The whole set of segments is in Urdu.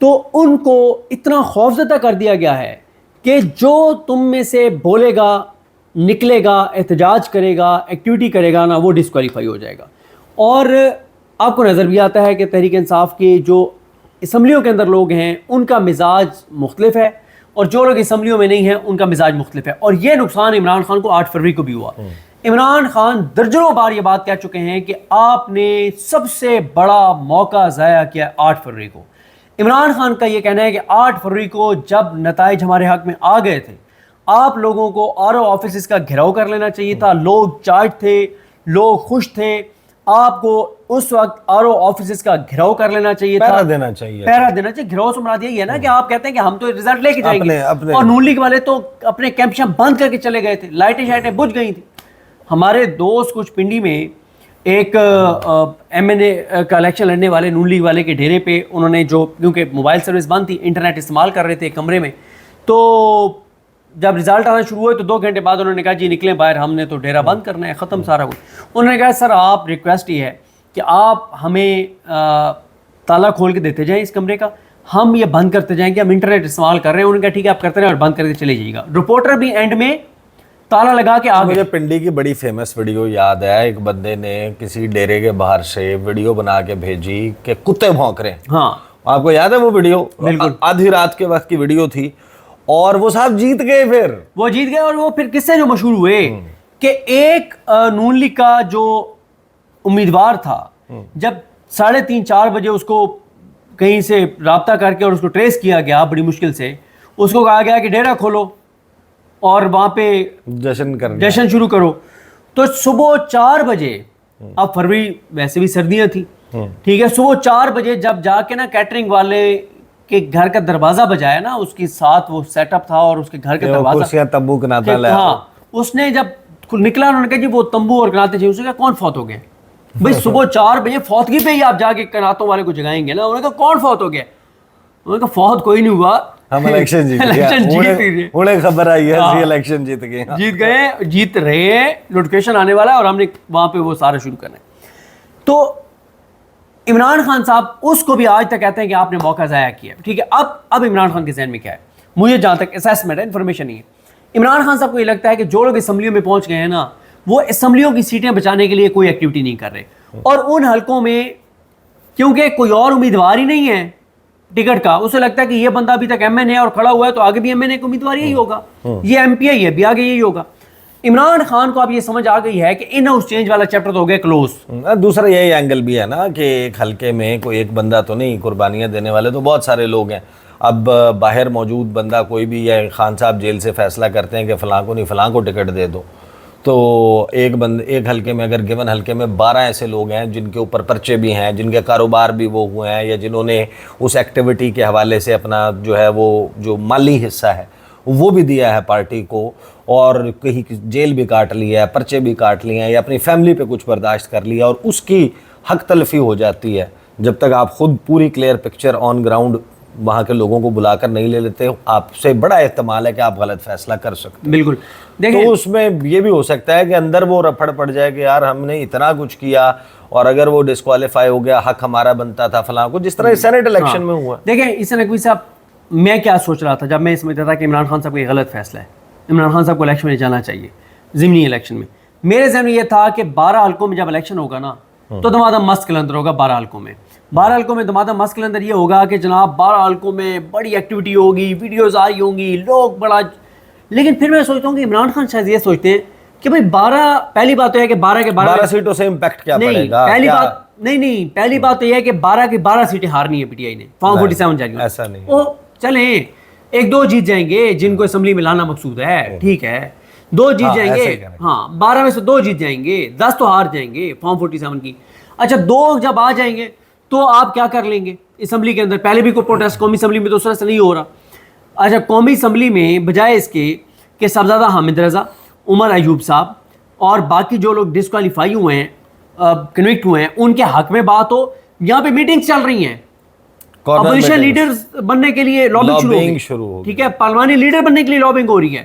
تو ان کو اتنا خوفزدہ کر دیا گیا ہے کہ جو تم میں سے بولے گا، نکلے گا، احتجاج کرے گا، ایکٹیویٹی کرے گا نا، وہ ڈسکوالیفائی ہو جائے گا. اور آپ کو نظر بھی آتا ہے کہ تحریک انصاف کے جو اسمبلیوں کے اندر لوگ ہیں ان کا مزاج مختلف ہے، اور جو لوگ اسمبلیوں میں نہیں ہیں ان کا مزاج مختلف ہے. اور یہ نقصان عمران خان کو 8 فروری کو بھی ہوا. عمران خان درجنوں بار یہ بات کہہ چکے ہیں کہ آپ نے سب سے بڑا موقع ضائع کیا 8 فروری کو. عمران خان کا یہ کہنا ہے کہ 8 فروری کو جب نتائج ہمارے حق میں آ گئے تھے، آپ لوگوں کو RO آفیسز کا گھیراؤ کر لینا چاہیے تھا. لوگ چارج تھے، لوگ خوش تھے. آپ کو اس وقت RO آفیسز کا گھیراؤ کر لینا چاہیے تھا، پہرا دینا چاہیے. گھیراؤ سے مراد یہی ہے نا کہ آپ کہتے ہیں کہ ہم تو رزلٹ لے کے جائیں گے، اپنے اور نون لیگ والے تو اپنے کیمپ بند کر کے چلے گئے تھے، لائٹیں شائٹیں بجھ گئی تھیں. ہمارے دوست کچھ پنڈی میں ایک MNA کا الیکشن لڑنے والے نون لیگ والے کے ڈیرے پہ انہوں نے جو، کیونکہ موبائل سروس بند تھی، انٹرنیٹ استعمال کر رہے تھے کمرے میں، تو جب رزلٹ آنا شروع ہوئے تو 2 گھنٹے بعد انہوں نے کہا جی نکلیں باہر، ہم نے تو ڈیرا بند کرنا ہے، ختم سارا کچھ. انہوں نے کہا سر آپ ریکویسٹ یہ ہے کہ آپ ہمیں تالا کھول کے دیتے جائیں اس کمرے کا، ہم یہ بند کرتے جائیں گے، ہم انٹرنیٹ استعمال کر رہے ہیں. انہوں نے کہا ٹھیک ہے آپ کرتے رہیں اور بند کر کے چلے جائیے گا. رپورٹر بھی اینڈ میں تالا لگا کے آ گئے. مجھے پنڈی کی بڑی فیمس ویڈیو یاد ہے، ایک بندے نے کسی ڈیرے کے باہر سے ویڈیو بنا کے بھیجی کہ کتے بھونک رہے ہیں. ہاں آپ کو یاد ہے وہ ویڈیو؟ بالکل. آدھی رات کے وقت کی ویڈیو تھی، اور وہ صاحب جیت گئے. پھر وہ جیت گئے. اور وہ پھر کس سے جو مشہور ہوئے کہ ایک نون لیگ کا جو امیدوار تھا، جب 3:30 4 بجے اس کو کہیں سے رابطہ کر کے اور اس کو ٹریس کیا گیا بڑی مشکل سے، اس کو کہا گیا کہ ڈیرا کھولو اور وہاں پہ جشن شروع کرو. تو صبح 4 بجے، اب فروری ویسے بھی سردیاں تھیں، ٹھیک ہے، صبح 4 بجے جب جا کے نا کیٹرنگ والے کے گھر کا دروازہ بجایا نا، اس کے ساتھ وہ سیٹ اپ تھا اور اس کے گھر کا دروازہ، تمبو کناتا لے، ہاں، اس نے جب نکلا انہوں نے کہا جی وہ تمبو اور کناتے چاہیے. اس نے کہا کون فوت ہو گیا؟ بھائی صبح 4 بجے فوتگی پہ ہی آپ جا کے کناتوں والے کو جگائیں گے نا. انہوں نے کہا کون فوت ہو گیا؟ انہوں نے کہا فوت کوئی نہیں ہوا، ہم الیکشن جیت گئے، انہیں خبر آئی ہے ہم الیکشن جیت گئے، جیت گئے، جیت رہے ہیں، نوٹیفیکیشن آنے والا ہے اور ہم نے وہاں پہ وہ سارا شروع کرنا ہے. تو عمران خان صاحب اس کو بھی آج تک کہتے ہیں کہ آپ نے موقع ضائع کیا. ٹھیک ہے، اب عمران خان کے ذہن میں کیا ہے؟ مجھے جہاں تک اسیسمنٹ ہے، انفارمیشن نہیں ہے، عمران خان صاحب کو یہ لگتا ہے کہ جو لوگ اسمبلیوں میں پہنچ گئے ہیں نا، وہ اسمبلیوں کی سیٹیں بچانے کے لیے کوئی ایکٹیویٹی نہیں کر رہے. اور ان حلقوں میں کیونکہ کوئی اور امیدوار ہی نہیں ہے ٹکٹ کا، اسے لگتا ہے کہ یہ بندہ ابھی تک MNA اور کھڑا ہوا ہے تو آگے بھی MNA کا امیدوار یہی ہوگا، یہ MPI ہے بھی آگے یہی ہوگا. عمران خان کو اب یہ سمجھ آ گئی ہے کہ ان ہاؤس چینج والا چیپٹر تو ہو گیا کلوز. دوسرا یہی اینگل بھی ہے نا کہ ایک حلقے میں کوئی ایک بندہ تو نہیں، قربانیاں دینے والے تو بہت سارے لوگ ہیں. اب باہر موجود بندہ کوئی بھی ہے، خان صاحب جیل سے فیصلہ کرتے ہیں کہ فلاں کو نہیں فلاں کو ٹکٹ دے دو، تو ایک حلقے میں اگر گیون حلقے میں 12 ایسے لوگ ہیں جن کے اوپر پرچے بھی ہیں، جن کے کاروبار بھی وہ ہوئے ہیں، یا جنہوں نے اس ایکٹیویٹی کے حوالے سے اپنا جو ہے وہ جو مالی حصہ ہے وہ بھی دیا ہے پارٹی کو، اور کہیں جیل بھی کاٹ لیا ہے، پرچے بھی کاٹ لیے ہیں، یا اپنی فیملی پہ کچھ برداشت کر لیا، اور اس کی حق تلفی ہو جاتی ہے جب تک آپ خود پوری کلیئر پکچر آن گراؤنڈ وہاں کے لوگوں کو بلا کر نہیں لے لیتے، آپ سے بڑا احتمال ہے کہ آپ غلط فیصلہ کر سکتے ہیں. بالکل. تو اس میں یہ بھی ہو سکتا ہے کہ اندر وہ رفڑ پڑ جائے کہ یار ہم نے اتنا کچھ کیا اور اگر وہ ڈسکوالیفائی ہو گیا، حق ہمارا بنتا تھا فلاں کو، جس طرح سینیٹ الیکشن میں ہوا. دیکھیں حسین نقوی صاحب، میں کیا سوچ رہا تھا جب میں سمجھتا تھا کہ عمران خان صاحب کا یہ غلط فیصلہ ہے، عمران خان صاحب کو الیکشن میں جانا چاہیے ضمنی الیکشن میں. میرے ذہن میں یہ تھا کہ 12 حلقوں میں جب الیکشن ہوگا نا تو دمادم مست کلندر ہوگا. 12 حلقوں میں دمادم مست کلندر یہ ہوگا کہ جناب 12 حلقوں میں بڑی ایکٹیویٹی ہوگی، ویڈیوز آئی ہوں گی، لوگ بڑا. لیکن پھر میں سوچتا ہوں کہ عمران خان شاید یہ سوچتے ہیں کہ بھائی 12، پہلی بات تو ہے کہ 12 کے 12 سیٹوں سے امپیکٹ کیا پڑے گا. پہلی بات تو یہ ہے کہ 12 کی 12 سیٹیں ہارنی ہے پی ٹی آئی نے، فارم 47 جاری. ایسا نہیں، وہ چلیں 1-2 جیت جائیں گے جن کو اسمبلی میں لانا مقصود ہے، ٹھیک ہے، 2 جیت جائیں گے، ہاں 12 میں سے 2 جیت جائیں گے، 10 تو ہار جائیں گے فارم 47 کی. اچھا 2 جب آ جائیں گے تو آپ کیا کر لیں گے اسمبلی کے اندر؟ پہلے بھی کوئی پروٹیسٹ قومی اسمبلی میں تو اس طرح سے نہیں ہو رہا. اچھا قومی اسمبلی میں بجائے اس کے کہ صاحبزادہ حامد رضا، عمر ایوب صاحب اور باقی جو لوگ ڈسکوالیفائی ہوئے ہیں، کنوکٹ ہوئے ہیں، ان کے حق میں بات ہو، یہاں پہ میٹنگز چل رہی ہیں، اپوزیشن لیڈرز بننے کے لیے لابنگ شروع ہو گئی، ٹھیک ہے، پارلیمانی لیڈر بننے کے لیے لابنگ ہو رہی ہے.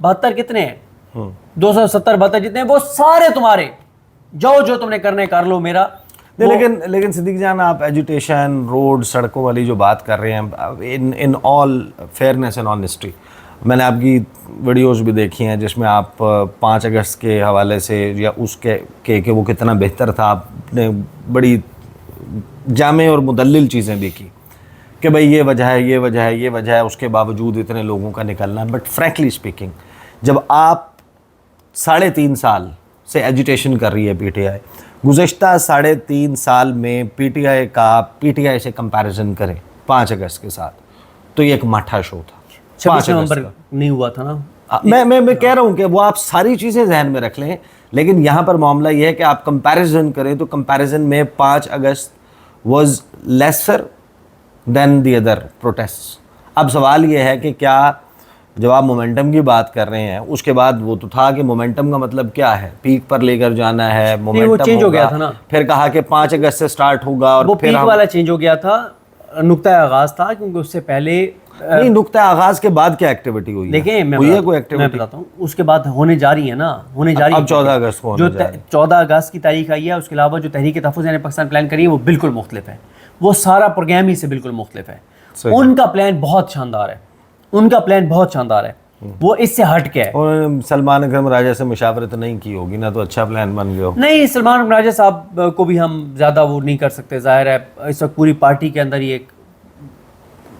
272 کتنے ہیں 270 72 جتنے ہیں وہ سارے تمہارے، جو تم نے کرنے کر لو میرا. لیکن صدیق جان آپ ایجوٹیشن، روڈ، سڑکوں والی جو بات کر رہے ہیں، ان آل فیئرنیس اینڈ آنیسٹی، میں نے آپ کی ویڈیوز بھی دیکھی ہیں جس میں آپ 5 اگست کے حوالے سے یا اس کے کہ وہ کتنا بہتر تھا، آپ نے بڑی جامع اور مدلل چیزیں بھی کی کہ بھئی یہ وجہ ہے، یہ وجہ ہے، یہ وجہ ہے، اس کے باوجود اتنے لوگوں کا نکلنا. بٹ فرینکلی اسپیکنگ، جب آپ 3.5 سال سے ایجوٹیشن کر رہی ہے پی ٹی آئی، گزشتہ 3.5 سال میں پی ٹی آئی سے کمپیریزن کریں 5 اگست کے ساتھ، تو یہ ایک ماٹھا شو تھا. 26 نومبر نہیں ہوا تھا نا. میں کہہ رہا ہوں کہ وہ آپ ساری چیزیں ذہن میں رکھ لیں، لیکن یہاں پر معاملہ یہ ہے کہ آپ کمپیریزن کریں تو کمپیریزن میں 5 August was lesser than the other protest. اب سوال یہ ہے کہ کیا جب آپ مومنٹم کی بات کر رہے ہیں، اس کے بعد وہ تو تھا کہ مومنٹم کا مطلب کیا ہے، پیک پر لے کر جانا ہے، مومنٹم چینج ہو گیا تھا نا. پھر کہا کہ 5 اگست سے سٹارٹ ہوگا، اور وہ پیک والا چینج ہو گیا تھا، نقطۂ آغاز تھا، کیونکہ اس سے پہلے نہیں، نقطۂ آغاز کے بعد کیا ایکٹیویٹی ہوئی؟ دیکھیں میں بتاتا ہوں، اس کے بعد ہونے جا رہی ہے نا، ہونے جا رہی ہے. اب 14 اگست کو جو 14 اگست کی تاریخ آئی ہے، اس کے علاوہ جو تحریک تحفظ یعنی پاکستان پلان کری ہے وہ بالکل مختلف ہے. وہ سارا پروگرام ہی سے بالکل مختلف ہے. ان کا پلان بہت شاندار ہے، ان کا پلان بہت شاندار ہے، وہ اس سے ہٹ کے ہے. انہوں نے سلمان اکرم راجہ سے مشاورت نہیں کی ہوگی نا، تو اچھا پلان بن گیا. نہیں، سلمان اکرم راجہ صاحب کو بھی ہم زیادہ وہ نہیں کر سکتے. ظاہر ہے اس وقت پوری پارٹی کے اندر یہ ایک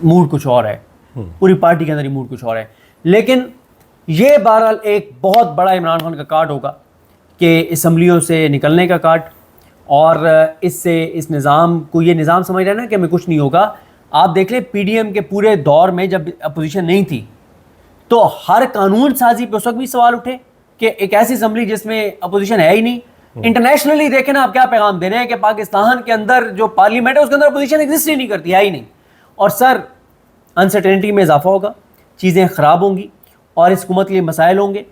موڈ کچھ اور ہے، پوری پارٹی کے اندر یہ موڈ کچھ اور ہے. لیکن یہ بہرحال ایک بہت بڑا عمران خان کا کارڈ ہوگا کہ اسمبلیوں سے نکلنے کا کارڈ، اور اس سے اس نظام کو، یہ نظام سمجھ رہے ہیں نا کہ ہمیں کچھ نہیں ہوگا. آپ دیکھ لیں پی ڈی ایم کے پورے دور میں جب اپوزیشن نہیں تھی تو ہر قانون سازی پہ اس وقت بھی سوال اٹھے کہ ایک ایسی اسمبلی جس میں اپوزیشن ہے ہی نہیں. انٹرنیشنلی دیکھیں نا آپ کیا پیغام دے رہے ہیں کہ پاکستان کے اندر جو پارلیمنٹ ہے اس کے اندر اپوزیشن ایگزسٹ ہی نہیں کرتی، ہے ہی نہیں. اور سر انسرٹینٹی میں اضافہ ہوگا، چیزیں خراب ہوں گی، اور اس حکومت کے لیے مسائل ہوں گے،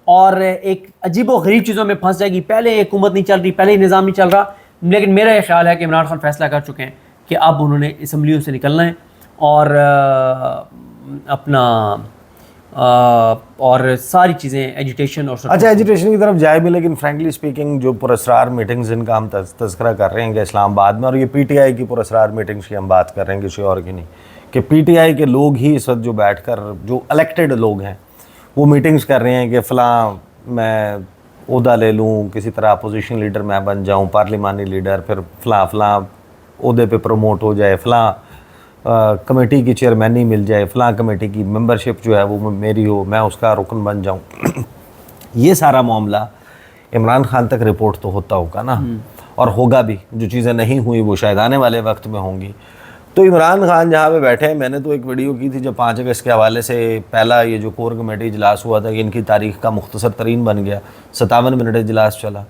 اور ایک عجیب و غریب چیزوں میں پھنس جائے گی. پہلے حکومت نہیں چل رہی، پہلے ہی نظام نہیں چل رہا. لیکن میرا یہ خیال ہے کہ عمران خان فیصلہ کر چکے ہیں کہ اب انہوں نے اسمبلیوں سے نکلنا ہے اور اپنا اور ساری چیزیں ایجوٹیشن اور اچھا ایجوٹیشن کی طرف جائے بھی. لیکن فرینکلی اسپیکنگ جو پراسرار میٹنگز ان کا ہم تذکرہ کر رہے ہیں کہ اسلام آباد میں، اور یہ پی ٹی آئی کی پراسرار میٹنگز کی ہم بات کر رہے ہیں کسی اور کی نہیں، کہ پی ٹی آئی کے لوگ ہی اس وقت جو بیٹھ کر، جو الیکٹڈ لوگ ہیں، وہ میٹنگز کر رہے ہیں کہ فلاں میں عہدہ لے لوں، کسی طرح اپوزیشن لیڈر میں بن جاؤں، پارلیمانی لیڈر، پھر فلاں عہدے پہ پروموٹ ہو جائے، فلاں کمیٹی کی چیئرمینی مل جائے، فلاں کمیٹی کی ممبرشپ جو ہے وہ میری ہو، میں اس کا رکن بن جاؤں. یہ سارا معاملہ عمران خان تک رپورٹ تو ہوتا ہوگا نا، اور ہوگا بھی. جو چیزیں نہیں ہوئی وہ شاید آنے والے وقت میں ہوں گی. تو عمران خان جہاں پہ بیٹھے ہیں، میں نے تو ایک ویڈیو کی تھی جب 5 اگست کے حوالے سے پہلا یہ جو کور کمیٹی اجلاس ہوا تھا کہ ان کی تاریخ کا مختصر ترین بن گیا، 57 منٹ اجلاس چلا.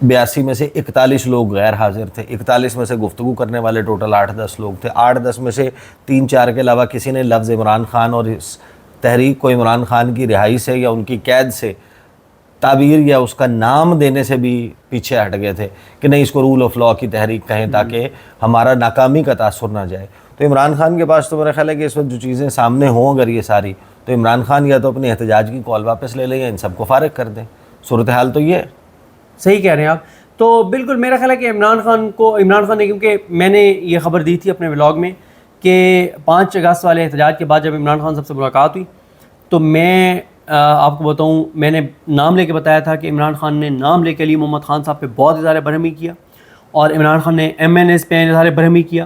82 میں سے 41 لوگ غیر حاضر تھے، 41 میں سے گفتگو کرنے والے ٹوٹل 8-10 لوگ تھے. 8-10 میں سے 3-4 کے علاوہ کسی نے لفظ عمران خان اور اس تحریک کو عمران خان کی رہائی سے یا ان کی قید سے تعبیر یا اس کا نام دینے سے بھی پیچھے ہٹ گئے تھے کہ نہیں اس کو رول آف لاء کی تحریک کہیں تاکہ ہمارا ناکامی کا تاثر نہ جائے. تو عمران خان کے پاس تو میرا خیال ہے کہ اس وقت جو چیزیں سامنے ہوں اگر یہ ساری، تو عمران خان یا تو اپنے احتجاج کی کال واپس لے لیں یا ان سب کو فارغ کر دیں. صورتحال تو یہ ہے. صحیح کہہ رہے ہیں آپ. تو بالکل میرا خیال ہے کہ عمران خان نے، کیونکہ میں نے یہ خبر دی تھی اپنے ولاگ میں کہ 5 اگست والے احتجاج کے بعد جب عمران خان صاحب سے ملاقات ہوئی تو میں آپ کو بتاؤں، میں نے نام لے کے بتایا تھا کہ عمران خان نے نام لے کے علی محمد خان صاحب پہ بہت اظہار برہمی کیا، اور عمران خان نے ایم این ایس پہ اظہار برہمی کیا.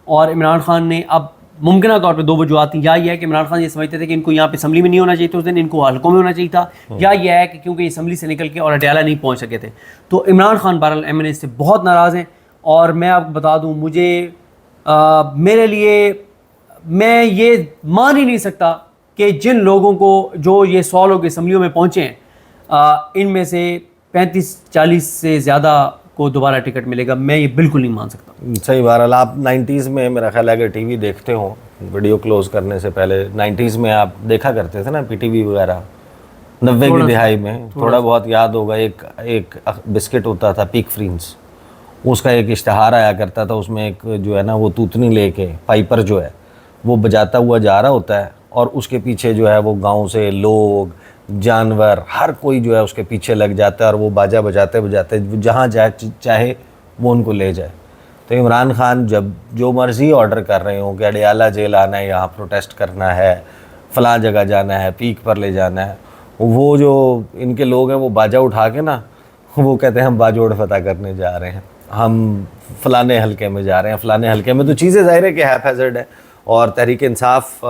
اور عمران خان نے اب ممکنہ طور پہ 2 وجوہات تھیں، یا یہ ہے کہ عمران خان یہ سمجھتے تھے کہ ان کو یہاں پہ اسمبلی میں نہیں ہونا چاہیے تھا اس دن، ان کو حلقوں میں ہونا چاہیے تھا، یا یہ ہے کہ کیونکہ اسمبلی سے نکل کے اور اڈیالہ نہیں پہنچ سکے تھے. تو عمران خان بہرحال ایم این ایس سے بہت ناراض ہیں. اور میں آپ کو بتا دوں، مجھے میرے لیے، میں یہ مان ہی نہیں سکتا کہ جن لوگوں کو، جو یہ 100 لوگ اسمبلیوں میں پہنچے ہیں، ان میں سے 35-40 سے زیادہ کو دوبارہ ٹکٹ ملے گا. میں یہ بالکل نہیں مان سکتا. صحیح. بہرحال آپ 90s میں میرا خیال ہے کہ ٹی وی دیکھتے ہوں، ویڈیو کلوز کرنے سے پہلے 90s میں آپ دیکھا کرتے تھے نا پی ٹی وی وغیرہ. 90 کی دہائی میں تھوڑا بہت یاد ہوگا، ایک بسکٹ ہوتا تھا پیک فرینز، اس کا ایک اشتہار آیا کرتا تھا. اس میں ایک جو ہے نا وہ توتنی لے کے پائپر جو ہے وہ بجاتا ہوا جا رہا ہوتا ہے اور اس کے پیچھے جو ہے وہ گاؤں سے لوگ جانور ہر کوئی جو ہے اس کے پیچھے لگ جاتا ہے اور وہ باجا بجاتے بجاتے جہاں جائے چاہے وہ ان کو لے جائے. تو عمران خان جب جو مرضی آرڈر کر رہے ہوں کہ اڈیالہ جیل آنا ہے, یہاں پروٹیسٹ کرنا ہے, فلاں جگہ جانا ہے, پیک پر لے جانا ہے, وہ جو ان کے لوگ ہیں وہ باجا اٹھا کے نا وہ کہتے ہیں ہم باجوڑ فتح کرنے جا رہے ہیں, ہم فلانے حلقے میں جا رہے ہیں, فلانے حلقے میں. تو چیزیں ظاہر ہے کہ ہیپ ہیزرڈ ہے, اور تحریک انصاف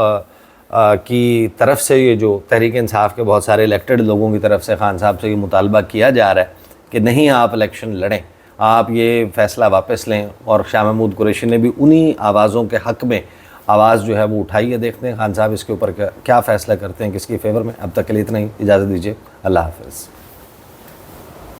کی طرف سے یہ جو تحریک انصاف کے بہت سارے الیکٹڈ لوگوں کی طرف سے خان صاحب سے یہ مطالبہ کیا جا رہا ہے کہ نہیں آپ الیکشن لڑیں, آپ یہ فیصلہ واپس لیں. اور شاہ محمود قریشی نے بھی انہی آوازوں کے حق میں آواز جو ہے وہ اٹھائی ہے. دیکھتے ہیں خان صاحب اس کے اوپر کیا فیصلہ کرتے ہیں, کس کی فیور میں. اب تک کے لیے اتنا ہی, اجازت دیجیے, اللہ حافظ.